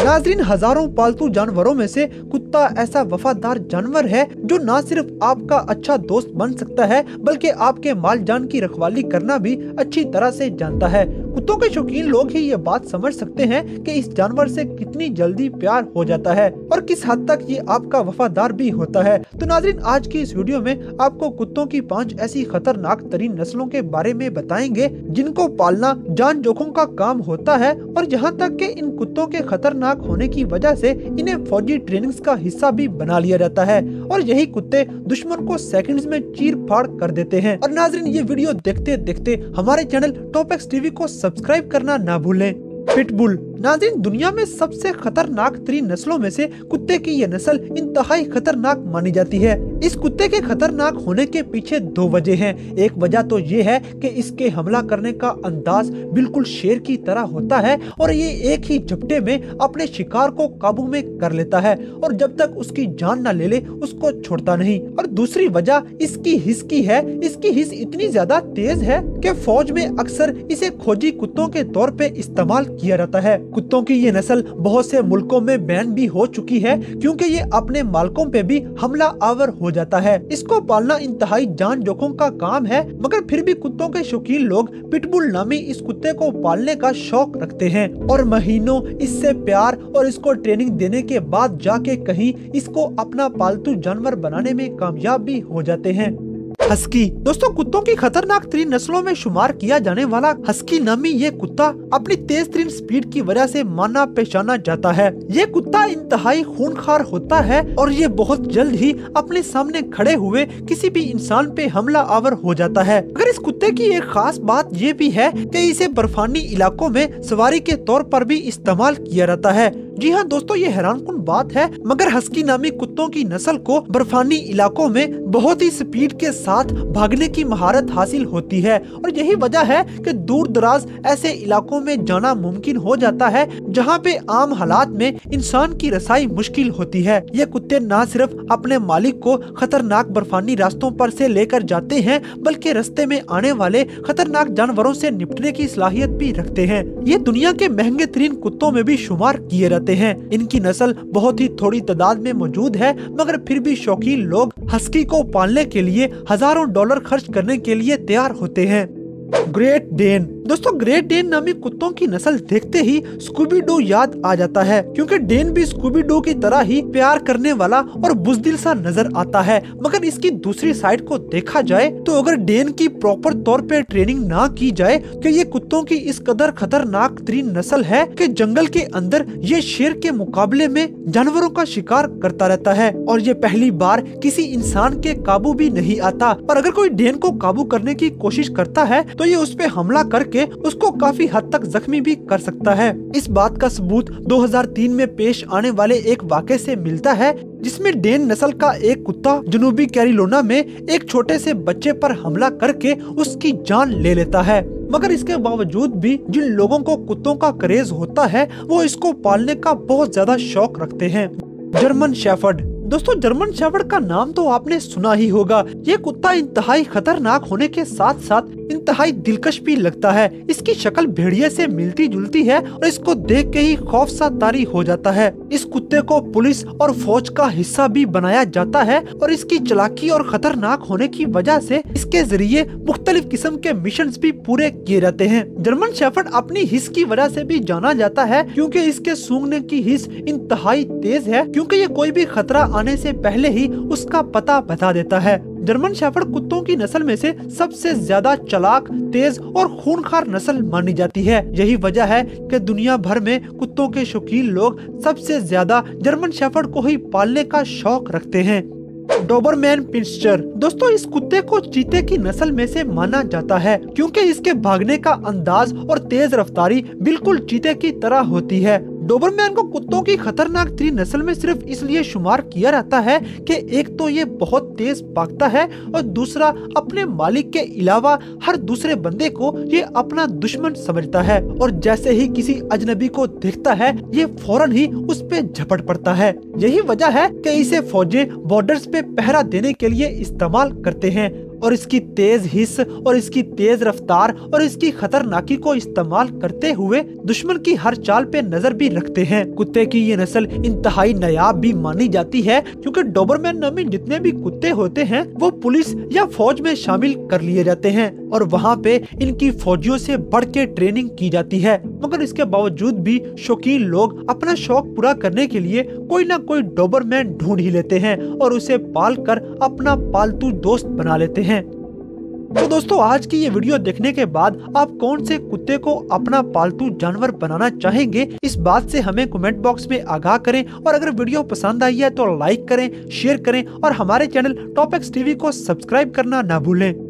नाज़रीन, हजारों पालतू जानवरों में से कुत्ता ऐसा वफादार जानवर है जो न सिर्फ आपका अच्छा दोस्त बन सकता है बल्कि आपके माल जान की रखवाली करना भी अच्छी तरह से जानता है। कुत्तों के शौकीन लोग ही ये बात समझ सकते हैं कि इस जानवर से कितनी जल्दी प्यार हो जाता है और किस हद तक ये आपका वफादार भी होता है। तो नाज़रीन, आज की इस वीडियो में आपको कुत्तों की 5 ऐसी खतरनाक तरीन नस्लों के बारे में बताएंगे जिनको पालना जान जोखिम का काम होता है और यहाँ तक कि इन कुत्तों के खतरनाक होने की वजह से इन्हें फौजी ट्रेनिंग्स का हिस्सा भी बना लिया जाता है और यही कुत्ते दुश्मन को सेकंड्स में चीर फाड़ कर देते हैं। और नाज़रीन, ये वीडियो देखते देखते हमारे चैनल टॉप एक्स टीवी को सब्सक्राइब करना ना भूलें। पिटबुल। नाज़रीन, दुनिया में सबसे खतरनाक तरीन नस्लों में से कुत्ते की ये नस्ल इंतहाई खतरनाक मानी जाती है। इस कुत्ते के खतरनाक होने के पीछे 2 वजह हैं। एक वजह तो ये है कि इसके हमला करने का अंदाज बिल्कुल शेर की तरह होता है और ये एक ही झपटे में अपने शिकार को काबू में कर लेता है और जब तक उसकी जान न ले ले उसको छोड़ता नहीं। और दूसरी वजह इसकी हिस की है। इसकी हिस इतनी ज्यादा तेज है कि फौज में अक्सर इसे खोजी कुत्तों के तौर पे इस्तेमाल किया जाता है। कुत्तों की ये नस्ल बहुत से मुल्कों में बैन भी हो चुकी है क्योंकि ये अपने मालिकों पे भी हमला आवर हो जाता है। इसको पालना इंतहाई जान जोखिम का काम है, मगर फिर भी कुत्तों के शौकीन लोग पिटबुल नामी इस कुत्ते को पालने का शौक रखते हैं और महीनों इससे प्यार और इसको ट्रेनिंग देने के बाद जाके कहीं इसको अपना पालतू जानवर बनाने में कामयाब भी हो जाते हैं। हस्की। दोस्तों, कुत्तों की खतरनाक तरीन नस्लों में शुमार किया जाने वाला हस्की नामी ये कुत्ता अपनी तेज तरीन स्पीड की वजह से माना पहचाना जाता है। ये कुत्ता इंतहाई खूनखार होता है और ये बहुत जल्द ही अपने सामने खड़े हुए किसी भी इंसान पे हमला आवर हो जाता है। अगर इस कुत्ते की एक खास बात ये भी है कि इसे बर्फानी इलाकों में सवारी के तौर पर भी इस्तेमाल किया जाता है। जी हाँ दोस्तों, ये हैरानकुन बात है, मगर हस्की नामी कुत्तों की नस्ल को बर्फानी इलाकों में बहुत ही स्पीड के साथ भागने की महारत हासिल होती है और यही वजह है कि दूर दराज ऐसे इलाकों में जाना मुमकिन हो जाता है जहाँ पे आम हालात में इंसान की रसाई मुश्किल होती है। ये कुत्ते न सिर्फ अपने मालिक को खतरनाक बर्फानी रास्तों पर से लेकर जाते हैं बल्कि रास्ते में आने वाले खतरनाक जानवरों से निपटने की सलाहियत भी रखते हैं। ये दुनिया के महंगे तरीन कुत्तों में भी शुमार किए जाते हैं। इनकी नस्ल बहुत ही थोड़ी तादाद में मौजूद है, मगर फिर भी शौकीन लोग हस्की को पालने के लिए हजारों डॉलर खर्च करने के लिए तैयार होते हैं। Great Dane. दोस्तों, ग्रेट डेन नामी कुत्तों की नस्ल देखते ही स्कूबी डू याद आ जाता है क्योंकि डेन भी स्कूबी डू की तरह ही प्यार करने वाला और बुज़दिल सा नजर आता है। मगर इसकी दूसरी साइड को देखा जाए तो अगर डेन की प्रॉपर तौर पे ट्रेनिंग ना की जाए कि ये कुत्तों की इस कदर खतरनाक तरीन नस्ल है कि जंगल के अंदर ये शेर के मुकाबले में जानवरों का शिकार करता रहता है और ये पहली बार किसी इंसान के काबू भी नहीं आता। और अगर कोई डेन को काबू करने की कोशिश करता है तो ये उस पे हमला करके उसको काफी हद तक जख्मी भी कर सकता है। इस बात का सबूत 2003 में पेश आने वाले एक वाक़े से मिलता है जिसमें डेन नस्ल का एक कुत्ता जनूबी कैरोलिना में एक छोटे से बच्चे पर हमला करके उसकी जान ले लेता है। मगर इसके बावजूद भी जिन लोगों को कुत्तों का क्रेज होता है वो इसको पालने का बहुत ज्यादा शौक रखते हैं। German shepherd. दोस्तों, जर्मन शेफर्ड का नाम तो आपने सुना ही होगा। ये कुत्ता इंतहाई खतरनाक होने के साथ साथ इंतहाई दिलकश भी लगता है। इसकी शक्ल भेड़िए से मिलती जुलती है और इसको देख के ही खौफ सा तारी हो जाता है। इस कुत्ते को पुलिस और फौज का हिस्सा भी बनाया जाता है और इसकी चालाकी और खतरनाक होने की वजह से इसके जरिए मुख्तलिफ किस्म के मिशन भी पूरे किए जाते हैं। जर्मन शेफर्ड अपनी हिस की वजह से भी जाना जाता है क्योंकि इसके सूंघने की हिस इंतहाई तेज है क्योंकि ये कोई भी खतरा आने से पहले ही उसका पता बता देता है। जर्मन शेफर्ड कुत्तों की नस्ल में से सबसे ज्यादा चालाक, तेज और खूनखार नस्ल मानी जाती है। यही वजह है कि दुनिया भर में कुत्तों के शौकीन लोग सबसे ज्यादा जर्मन शेफर्ड को ही पालने का शौक रखते हैं। Dobermann pinscher. दोस्तों, इस कुत्ते को चीते की नस्ल में से माना जाता है क्योंकि इसके भागने का अंदाज और तेज रफ्तारी बिल्कुल चीते की तरह होती है। डोबरमैन को कुत्तों की खतरनाक तरीन नस्ल में सिर्फ इसलिए शुमार किया जाता है कि एक तो ये बहुत तेज भागता है और दूसरा अपने मालिक के अलावा हर दूसरे बंदे को ये अपना दुश्मन समझता है और जैसे ही किसी अजनबी को देखता है ये फौरन ही उस पे झपट पड़ता है। यही वजह है कि इसे फौजें बॉर्डर्स पे पहरा देने के लिए इस्तेमाल करते हैं और इसकी तेज हिस्स और इसकी तेज रफ्तार और इसकी खतरनाकी को इस्तेमाल करते हुए दुश्मन की हर चाल पे नजर भी रखते हैं। कुत्ते की ये नस्ल इंतहाई नायाब भी मानी जाती है, क्योंकि डोबरमैन नामी जितने भी कुत्ते होते हैं वो पुलिस या फौज में शामिल कर लिए जाते हैं और वहाँ पे इनकी फौजियों से बढ़ के ट्रेनिंग की जाती है। मगर इसके बावजूद भी शौकीन लोग अपना शौक पूरा करने के लिए कोई ना कोई डोबरमैन ढूंढ ही लेते हैं और उसे पाल कर अपना पालतू दोस्त बना लेते हैं। तो दोस्तों, आज की ये वीडियो देखने के बाद आप कौन से कुत्ते को अपना पालतू जानवर बनाना चाहेंगे, इस बात से हमें कमेंट बॉक्स में आगाह करें। और अगर वीडियो पसंद आई है तो लाइक करें, शेयर करें और हमारे चैनल टॉप एक्स टीवी को सब्सक्राइब करना ना भूलें।